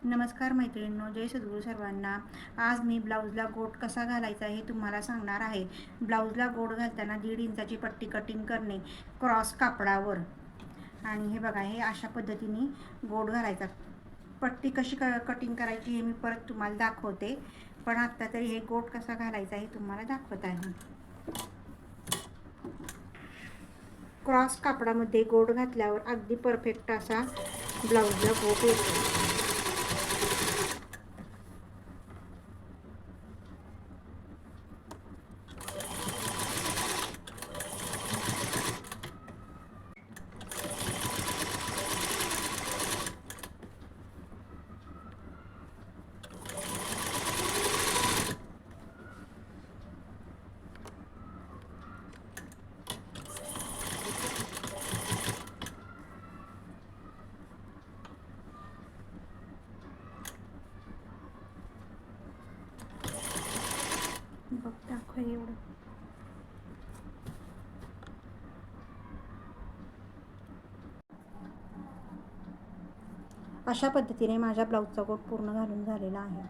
नमस्कार मैत्रिणींनो, जय सद्गुरू सर्वांना. आज मी ब्लाऊजला गोट कसा घालायचा हे तुम्हाला सांगणार आहे. ब्लाऊजला गोट घालताना 1.5 इंचाची पट्टी कटिंग करणे क्रॉस कापडावर. आणि हे बघा, हे अशा पद्धतीने गोट घालायचा. पट्टी कशी कटिंग करायची हे मी परत तुम्हाला दाखवते, पण आत्ता तरी हे गोट कसा घालायचा हे तुम्हाला दाखवत आहे. क्रॉस कापडामध्ये गोट घातल्यावर अगदी परफेक्ट असा ब्लाऊजला गोट येतो. बघ, दाखव एवढं. अशा पद्धतीने माझ्या ब्लाऊजचा गोट पूर्ण घालून झालेला आहे.